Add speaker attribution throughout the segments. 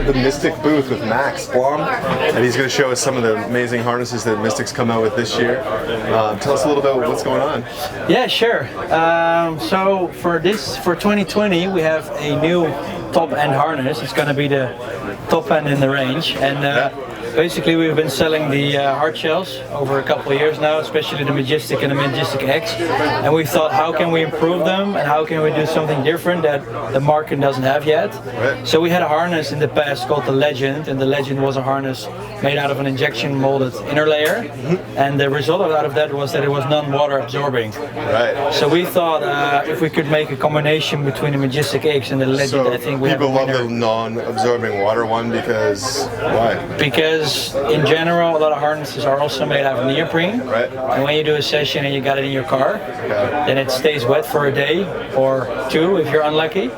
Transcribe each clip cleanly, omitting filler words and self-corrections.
Speaker 1: at the Mystic booth with Max Blom, and he's going to show us some of the amazing harnesses that Mystic's come out with this year. Tell us a little bit about what's going on.
Speaker 2: Yeah, sure. So for 2020, we have a new top-end harness. It's going to be the top end in the range, and basically we've been selling the hard shells over a couple of years now, especially the Majestic and the Majestic X, and we thought, how can we improve them and how can we do something different that the market doesn't have yet. So we had a harness in the past called the Legend, and the Legend was a harness made out of an injection molded inner layer, and the result out of that was that it was non-water absorbing. So we thought if we could make a combination between the Majestic X and the Legend,
Speaker 1: So
Speaker 2: I think we
Speaker 1: people
Speaker 2: have a
Speaker 1: love
Speaker 2: winner.
Speaker 1: the non-absorbing water one because why?
Speaker 2: Because in general, a lot of harnesses are also made out of neoprene. And when you do a session and you got it in your car, then it stays wet for a day or two if you're unlucky.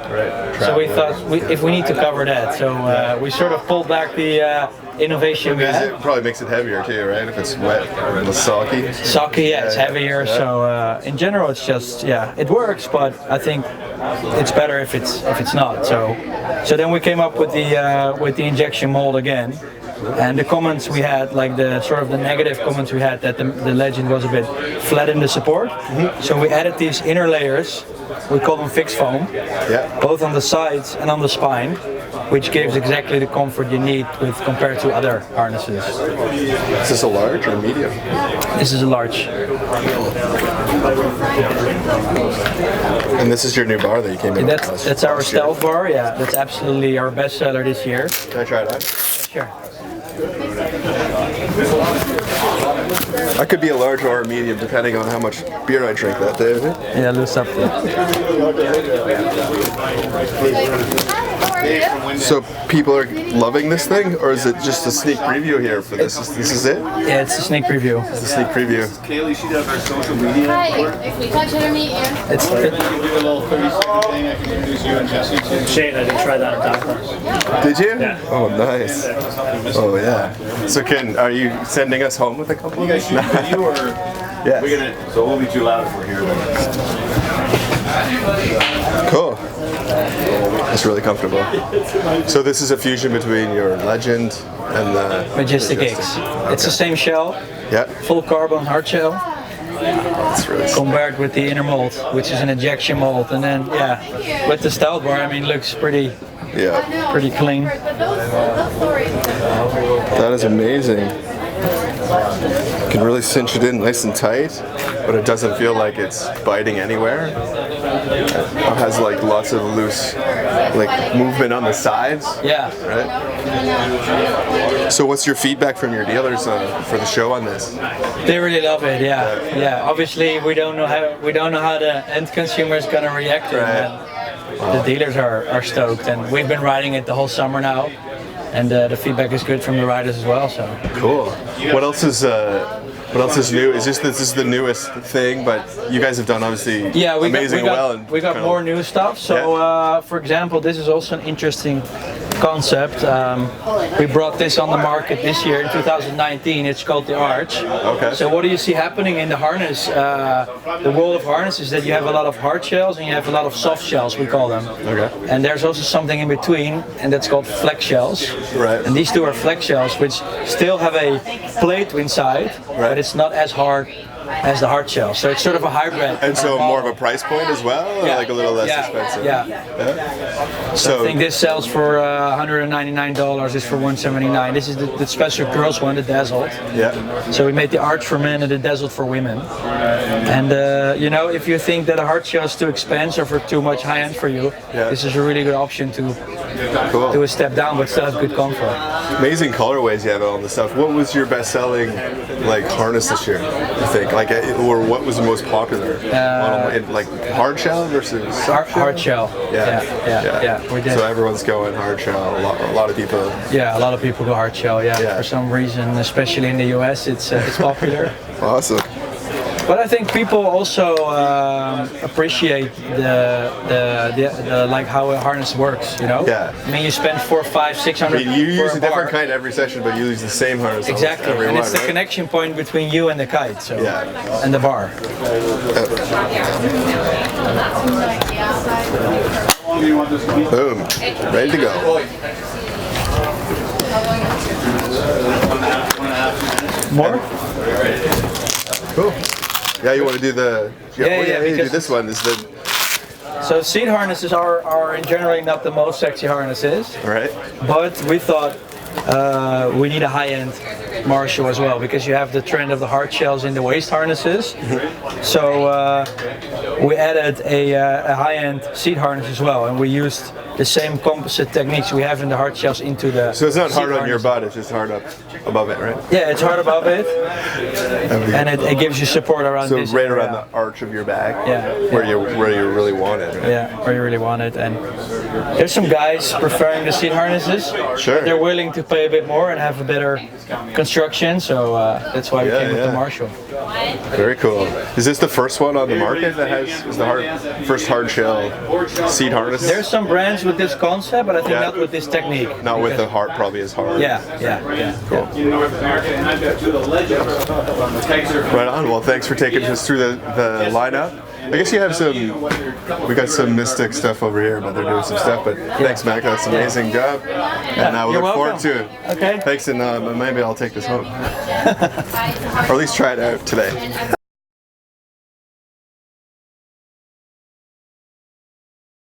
Speaker 2: So we thought if we need to cover that, so we sort of pulled back the innovation we had.
Speaker 1: It probably makes it heavier too, right? If it's wet and soggy.
Speaker 2: Soggy, yeah, it's heavier. So in general, it's just it works, but I think it's better if it's not. So then we came up with the injection mold again. And the comments we had, like the sort of the negative comments we had, that the Legend was a bit flat in the support. So we added these inner layers, we call them fixed foam, both on the sides and on the spine, which gives exactly the comfort you need with compared to other harnesses.
Speaker 1: Is this a large or medium?
Speaker 2: This is a large.
Speaker 1: And this is your new bar that you came in with.
Speaker 2: That's our stealth bar, yeah. That's absolutely our best seller this year.
Speaker 1: Can I try it out?
Speaker 2: Sure.
Speaker 1: I could be a large or a medium depending on how much beer I drink that day.
Speaker 2: Yeah, loose up there.
Speaker 1: So people are loving this thing, or is it just a sneak preview here for this? This is it?
Speaker 2: Yeah, it's a sneak preview.
Speaker 1: It's a sneak preview.
Speaker 3: Kaylee, she does our social media.
Speaker 4: Hi, we touch it or meet you.
Speaker 2: It's
Speaker 3: Do a little 30-second thing. I can introduce you and Jesse to.
Speaker 5: Shane, I did try that on Doc.
Speaker 1: Did you?
Speaker 5: Yeah.
Speaker 1: Oh, nice. Oh, yeah. So, are you sending us home with a couple?
Speaker 3: You guys shoot video or?
Speaker 1: Yes.
Speaker 3: We're gonna. So it won't be too loud if we're here.
Speaker 1: Cool. It's really comfortable. So this is a fusion between your Legend and the
Speaker 2: Majestic X. It's the same shell.
Speaker 1: Yeah.
Speaker 2: Full carbon hard shell.
Speaker 1: That's really
Speaker 2: Compared with the inner mold, which is an injection mold, and then with the stealth bar, I mean, it looks pretty clean.
Speaker 1: That is amazing. You can really cinch it in nice and tight, but it doesn't feel like it's biting anywhere. It has like lots of loose movement on the sides.
Speaker 2: Yeah.
Speaker 1: Right? So what's your feedback from your dealers for the show on this?
Speaker 2: They really love it. Yeah. Obviously, we don't know how the end consumer is gonna react to it. But the dealers are stoked, and we've been riding it the whole summer now, and the feedback is good from the riders as well. So
Speaker 1: cool. What else is new? Is this is the newest thing? But you guys have done obviously
Speaker 2: we got more new stuff. So for example, this is also an interesting concept. We brought this on the market this year in 2019. It's called the Arch.
Speaker 1: Okay.
Speaker 2: So what do you see happening in the harness? The world of harness is that you have a lot of hard shells and you have a lot of soft shells, we call them.
Speaker 1: Okay.
Speaker 2: And there's also something in between, and that's called flex shells.
Speaker 1: Right.
Speaker 2: And these two are flex shells, which still have a plate inside, but it's not as hard as the hard shell. So it's sort of a hybrid.
Speaker 1: And so more of a price point as well, or like a little less expensive?
Speaker 2: Yeah. So I think this sells for $199, this for $179. This is the special girls one, the Dazzled.
Speaker 1: Yeah.
Speaker 2: So we made the Arch for men and the Dazzled for women. And if you think that a hard shell is too expensive or too much high end for you, this is a really good option to do a step down but still have good comfort.
Speaker 1: Amazing colorways you have on the stuff. What was your best selling harness this year, you think? Or what was the most popular? Like hard shell versus soft shell?
Speaker 2: Hard shell. Yeah. We did.
Speaker 1: So everyone's going hard shell. A lot of people.
Speaker 2: Yeah, a lot of people go hard shell. Yeah. For some reason, especially in the US, it's popular.
Speaker 1: Awesome.
Speaker 2: But I think people also appreciate the how a harness works, you know?
Speaker 1: Yeah.
Speaker 2: I mean, you spend $400, $500, $600.
Speaker 1: You use a different kind every session, but you use the same harness.
Speaker 2: Exactly,
Speaker 1: every
Speaker 2: and
Speaker 1: one,
Speaker 2: it's the connection point between you and the kite, so and the bar.
Speaker 1: Boom, ready to go.
Speaker 2: More?
Speaker 1: Cool. Yeah, you want to do the?
Speaker 2: Yeah,
Speaker 1: you do
Speaker 2: because-
Speaker 1: this one. Is the
Speaker 2: So seat harnesses are in generally not the most sexy harnesses,
Speaker 1: right?
Speaker 2: but we thought we need a high-end Marshall as well, because you have the trend of the hard shells in the waist harnesses. So we added a high-end seat harness as well, and we used the same composite techniques we have in the hard shells into the.
Speaker 1: So it's not
Speaker 2: seat
Speaker 1: hard on your
Speaker 2: harness.
Speaker 1: butt; it's just hard up above it, right?
Speaker 2: Yeah, it's hard above it, and it gives you support around
Speaker 1: So
Speaker 2: this
Speaker 1: right
Speaker 2: area.
Speaker 1: around the arch of your back,
Speaker 2: Yeah.
Speaker 1: where you really want it. Right?
Speaker 2: Yeah, where you really want it. And there's some guys preferring the seat harnesses.
Speaker 1: Sure.
Speaker 2: They're willing to pay a bit more and have a better construction, so that's why we
Speaker 1: Yeah,
Speaker 2: came with
Speaker 1: yeah.
Speaker 2: the Marshall.
Speaker 1: Very cool. Is this the first one on the market that is the first hard shell seat harness?
Speaker 2: There's some brands with this concept, but I think
Speaker 1: Yeah.
Speaker 2: not with this technique.
Speaker 1: Not with the heart, probably as hard.
Speaker 2: Yeah.
Speaker 1: Cool.
Speaker 3: In North America, and I've got two of the legends on the Kitesurfing.
Speaker 1: Right on. Well, thanks for taking us through the lineup. I guess you have we got some Mystic stuff over here, but they're doing some stuff. But thanks, Mac. That's an amazing job, and I will
Speaker 2: You're
Speaker 1: look forward
Speaker 2: welcome.
Speaker 1: to it.
Speaker 2: Okay.
Speaker 1: Thanks, and maybe I'll take this home, or at least try it out today.